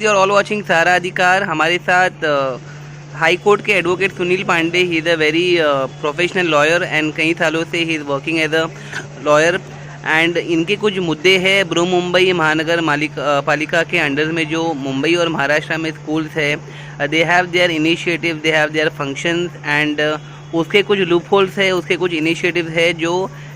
Friends, you are all watching Sahara Adhikar. हमारे साथ high court के advocate Sunil Pandey. He is a very professional lawyer and कई सालों से he is working as a lawyer. And इनके कुछ मुद्दे हैं बृहन मुंबई महानगर पालिका के अंडर में जो मुंबई और महाराष्ट्र में स्कूल्स है, they have their initiative, they have their functions and उसके कुछ लूप होल्स है, उसके कुछ इनिशिएटिव है जो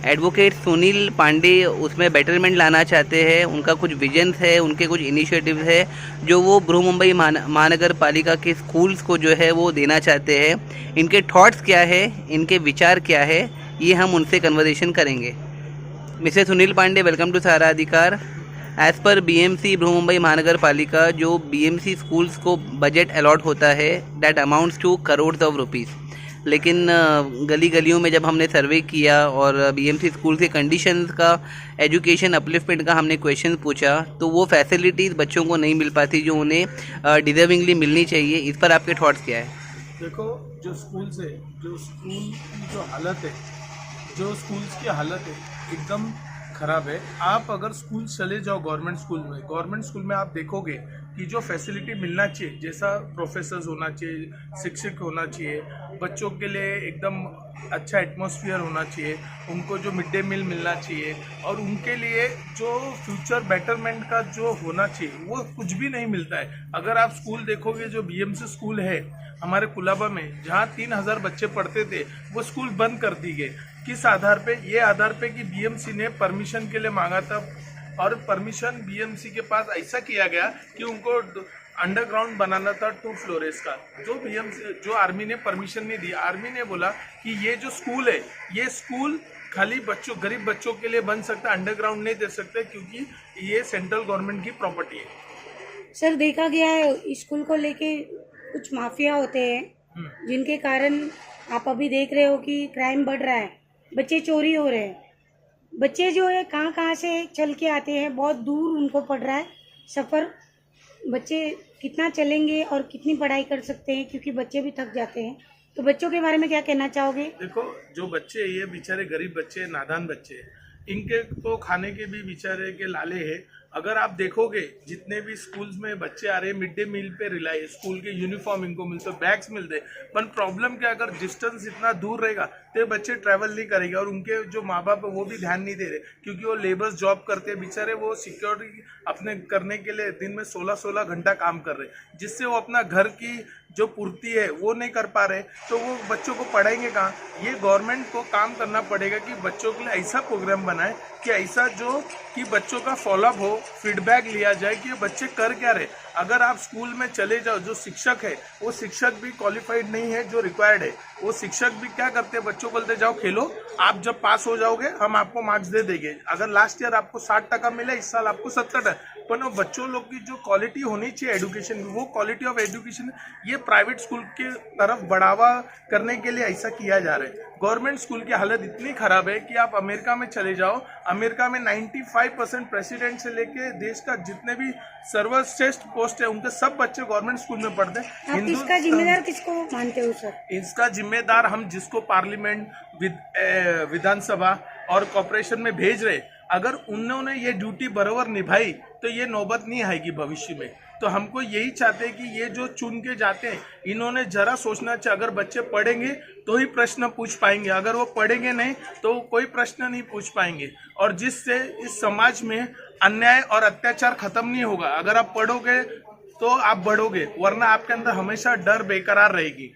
एडवोकेट सुनील पांडे उसमें बेटरमेंट लाना चाहते हैं। उनका कुछ विजन्स है, उनके कुछ इनिशिएटिव है जो वो बृहन मुंबई महानगर पालिका के स्कूल्स को जो है वो देना चाहते हैं। इनके थॉट्स क्या है, इनके विचार क्या है, ये हम उनसे कन्वर्सेशन करेंगे। Mister Sunil Pandey, welcome to Sahara Adhikar. As per BMC Brihan Mumbai Mahanagar Palika जो बीएमसी स्कूल्स को बजट अलॉट होता है that amounts to crore of rupees. लेकिन गली गलियों में जब हमने सर्वे किया और बीएमसी स्कूल के कंडीशंस का, एजुकेशन अपलिफ्टमेंट का हमने क्वेश्चन पूछा तो वो फैसिलिटीज़ बच्चों को नहीं मिल पाती जो उन्हें डिजर्विंगली मिलनी चाहिए। इस पर आपके थॉट्स क्या है? देखो, जो स्कूल्स है, जो स्कूल की जो हालत है, जो स्कूल्स की हालत है एकदम ख़राब है। आप अगर स्कूल चले जाओ गवर्नमेंट स्कूल में आप देखोगे कि जो फैसिलिटी मिलना चाहिए, जैसा प्रोफेसर्स होना चाहिए, शिक्षक होना चाहिए, बच्चों के लिए एकदम अच्छा एटमॉस्फेयर होना चाहिए, उनको जो मिड डे मील मिलना चाहिए और उनके लिए जो फ्यूचर बेटरमेंट का जो होना चाहिए वो कुछ भी नहीं मिलता है। अगर आप स्कूल देखोगे, जो बीएमसी स्कूल है हमारे कुलाबा में, जहाँ 3000 बच्चे पढ़ते थे, वो स्कूल बंद कर दी गए। किस आधार पे? ये आधार पे कि बीएमसी ने परमिशन के लिए मांगा था और परमिशन बीएमसी के पास ऐसा किया गया कि उनको अंडरग्राउंड बनाना था 2 फ्लोरेस का, जो आर्मी ने परमिशन नहीं दी। आर्मी ने बोला कि ये जो स्कूल है, ये स्कूल खाली गरीब बच्चों के लिए बन सकता है, अंडरग्राउंड नहीं दे सकते क्योंकि ये सेंट्रल गवर्नमेंट की प्रॉपर्टी है। सर, देखा गया है स्कूल को लेके कुछ माफिया होते हैं जिनके कारण आप अभी देख रहे हो कि क्राइम बढ़ रहा है, बच्चे चोरी हो रहे हैं। बच्चे जो है कहाँ से चल के आते हैं, बहुत दूर उनको पड़ रहा है सफ़र। बच्चे कितना चलेंगे और कितनी पढ़ाई कर सकते हैं, क्योंकि बच्चे भी थक जाते हैं। तो बच्चों के बारे में क्या कहना चाहोगे? देखो, जो बच्चे, ये बेचारे गरीब बच्चे, नादान बच्चे, इनके तो खाने के भी बेचारे के लाले हैं। अगर आप देखोगे जितने भी स्कूल्स में बच्चे आ रहे हैं, मिड डे मील पे रिलाई, स्कूल के यूनिफॉर्म इनको मिलते, बैग्स मिलते, पर प्रॉब्लम क्या, अगर डिस्टेंस इतना दूर रहेगा तो बच्चे ट्रैवल नहीं करेंगे और उनके जो माँ बाप है वो भी ध्यान नहीं दे रहे क्योंकि वो लेबर्स जॉब करते हैं बेचारे। वो सिक्योरिटी अपने करने के लिए दिन में 16-16 घंटा काम कर रहे, जिससे वो अपना घर की जो पूर्ति है वो नहीं कर पा रहे, तो वो बच्चों को पढ़ाएंगे कहाँ? ये गवर्नमेंट को काम करना पड़ेगा कि बच्चों के लिए ऐसा प्रोग्राम बनाए कि ऐसा जो कि बच्चों का फॉलोअप हो, फीडबैक लिया जाए कि बच्चे कर क्या रहे। अगर आप स्कूल में चले जाओ, जो शिक्षक है वो शिक्षक भी क्वालिफाइड नहीं है जो रिक्वायर्ड है। वो शिक्षक भी क्या करते हैं, बच्चों को बोलते जाओ खेलो, आप जब पास हो जाओगे हम आपको मार्क्स दे देंगे। अगर लास्ट ईयर आपको 60% मिले, इस साल आपको 70%। पर वो बच्चों लोग की जो क्वालिटी होनी चाहिए एजुकेशन की, वो क्वालिटी ऑफ एजुकेशन ये प्राइवेट स्कूल के तरफ बढ़ावा करने के लिए ऐसा किया जा रहा है। गवर्नमेंट स्कूल की हालत इतनी खराब है कि आप अमेरिका में चले जाओ, अमेरिका में 95% प्रेसिडेंट से लेके देश का जितने भी सर्वश्रेष्ठ पोस्ट है उनके सब बच्चे गवर्नमेंट स्कूल में पढ़ते हैं। आप इसका जिम्मेदार किसको मानते हो सर? इसका जिम्मेदार हम जिसको पार्लियामेंट, विधानसभा और कॉर्पोरेशन में भेज रहे, अगर उन्होंने ये ड्यूटी बराबर निभाई तो ये नौबत नहीं आएगी भविष्य में। तो हमको यही चाहते हैं कि ये जो चुन के जाते हैं, इन्होंने जरा सोचना चाहिए। अगर बच्चे पढ़ेंगे तो ही प्रश्न पूछ पाएंगे, अगर वो पढ़ेंगे नहीं तो कोई प्रश्न नहीं पूछ पाएंगे, और जिससे इस समाज में अन्याय और अत्याचार खत्म नहीं होगा। अगर आप पढ़ोगे तो आप बढ़ोगे, वरना आपके अंदर हमेशा डर बेकरार रहेगी।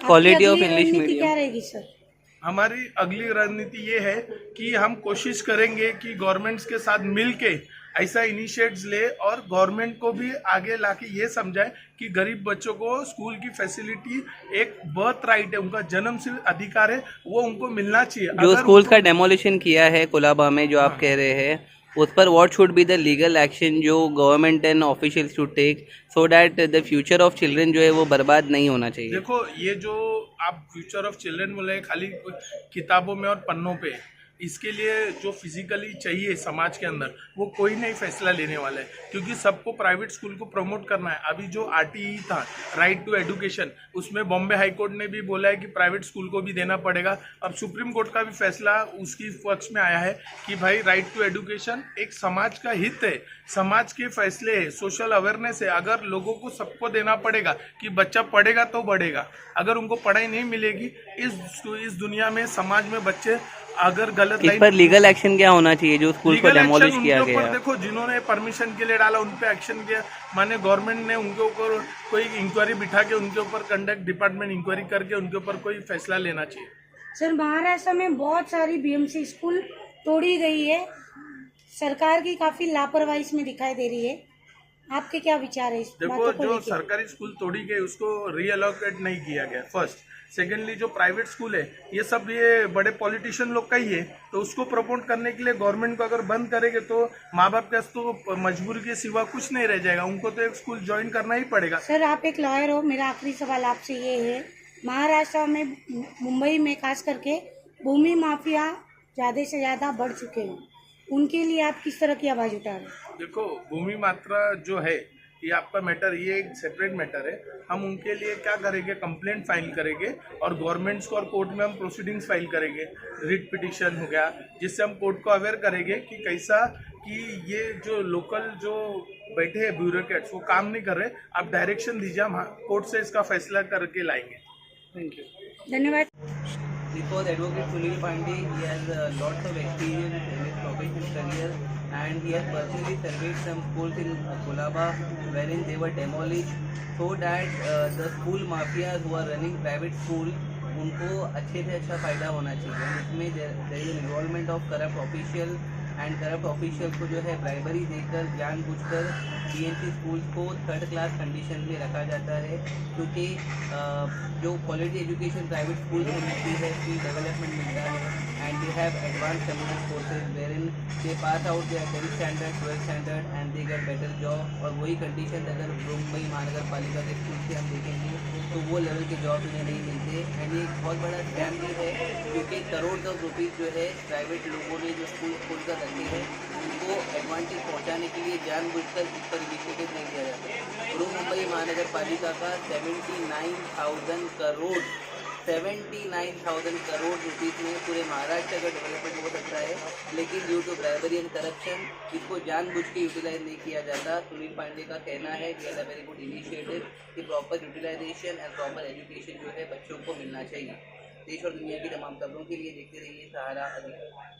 क्वालिटी ऑफ इंग्लिश मीडियम क्या रहेगी सर? हमारी अगली रणनीति ये है कि हम कोशिश करेंगे कि गवर्नमेंट्स के साथ मिलके ऐसा इनिशिएटिव्स ले और गवर्नमेंट को भी आगे लाके ये समझाए कि गरीब बच्चों को स्कूल की फैसिलिटी एक बर्थ राइट है, उनका जन्मसिद्ध अधिकार है, वो उनको मिलना चाहिए। जो स्कूल का डेमोलिशन किया है कुलाबा में, जो आप कह रहे हैं, उस पर what should be the legal action जो government and officials should take so that the future of children जो है वो बर्बाद नहीं होना चाहिए? देखो, ये जो आप फ्यूचर ऑफ चिल्ड्रन बोले खाली किताबों में और पन्नों पे, इसके लिए जो फिजिकली चाहिए समाज के अंदर वो कोई नहीं फैसला लेने वाला है, क्योंकि सबको प्राइवेट स्कूल को प्रमोट करना है। अभी जो आरटीई था, राइट टू एजुकेशन, उसमें बॉम्बे हाई कोर्ट ने भी बोला है कि प्राइवेट स्कूल को भी देना पड़ेगा। अब सुप्रीम कोर्ट का भी फैसला उसकी पक्ष में आया है कि भाई राइट टू एजुकेशन एक समाज का हित है, समाज के फैसले है, सोशल अवेयरनेस है। अगर लोगों को सबको देना पड़ेगा कि बच्चा पढ़ेगा तो बढ़ेगा, अगर उनको पढ़ाई नहीं मिलेगी इस दुनिया में, समाज में, बच्चे अगर गलत इस पर लीगल एक्शन क्या होना चाहिए जो स्कूल को लीगल डेमोलिश एक्शन किया उनके ऊपर गया? देखो, जिन्होंने परमिशन के लिए डाला उन पे एक्शन किया, माने गवर्नमेंट ने उनके ऊपर कोई इंक्वायरी बिठा के उनके ऊपर कंडक्ट डिपार्टमेंट इंक्वायरी करके उनके ऊपर कोई फैसला लेना चाहिए। सर, महाराष्ट्र में बहुत सारी बीएमसी स्कूल तोड़ी गई है, सरकार की काफी लापरवाही इसमें दिखाई दे रही है। आपके क्या विचार है इस देखो, बातों को जो लेके? सरकारी स्कूल तोड़ी गई उसको रीअलोकेट नहीं किया गया, फर्स्ट। सेकेंडली, जो प्राइवेट स्कूल है ये सब ये बड़े पॉलिटिशियन लोग का ही है, तो उसको प्रमोट करने के लिए गवर्नमेंट को अगर बंद करेंगे तो माँ बाप के तो मजबूरी के सिवा कुछ नहीं रह जाएगा, उनको तो एक स्कूल ज्वाइन करना ही पड़ेगा। सर, आप एक लॉयर हो, मेरा आखिरी सवाल आपसे ये है, महाराष्ट्र में, मुंबई में खास करके भूमि माफिया ज्यादा से ज्यादा बढ़ चुके हैं, उनके लिए आप किस तरह की आवाज उठा रहे हैं? देखो, भूमि मात्रा जो है ये आपका मैटर, ये एक सेपरेट मैटर है। हम उनके लिए क्या करेंगे, कंप्लेंट फाइल करेंगे और गवर्नमेंट्स को और कोर्ट में हम प्रोसीडिंग्स फाइल करेंगे, रिट पिटिशन हो गया, जिससे हम कोर्ट को अवेयर करेंगे कि कैसा कि ये जो लोकल जो बैठे हैं ब्यूरोक्रेट्स वो काम नहीं कर रहे, आप डायरेक्शन दीजिए, हम कोर्ट से इसका फैसला करके लाएंगे। थैंक यू, धन्यवाद। Before Advocate Sunil Pandey, he has lots of experience in his professional career, and he has personally surveyed some schools in Kolaba wherein they were demolished, so that the school mafias who are running private school, उनको अच्छे से अच्छा फ़ायदा होना चाहिए। इसमें there is an involvement of corrupt official, and corrupt official को जो है ब्राइबरी देकर जानबूझकर बीएमसी स्कूल्स को थर्ड क्लास कंडीशन में रखा जाता है, क्योंकि जो क्वालिटी एजुकेशन प्राइवेट स्कूल में मिलती है, स्किल डेवलपमेंट मिलता है, and they have advance computer courses wherein they pass out their 10th standard 12th standard and they get better job. और वही कंडीशन अगर मुंबई महानगर पालिका के स्कूल से हम देखेंगे तो वो लेवल के जॉब उन्हें नहीं मिलते। एंड ये एक बहुत बड़ा स्कैम भी है, क्योंकि करोड़ रुपीज़ जो है प्राइवेट लोगों ने जो स्कूल खोलकर रखे हैं उनको एडवांटेज पहुंचाने के लिए जानबूझकर इस पर इनिशिएटिव नहीं लिया जाता है। पूर्व मुंबई महानगर पालिका का 79,000 करोड़ रुपीज़ में पूरे महाराष्ट्र का डेवलपमेंट हो सकता है, लेकिन due to bribery and corruption इसको जानबूझ के यूटिलाइज नहीं किया जाता। सुनील पांडे का कहना है कि वेरी गुड इनिशिएटिव कि proper utilization and proper education जो है बच्चों को मिलना चाहिए। देश और दुनिया की तमाम खबरों के लिए देखते रहिए सहारा अधिकार।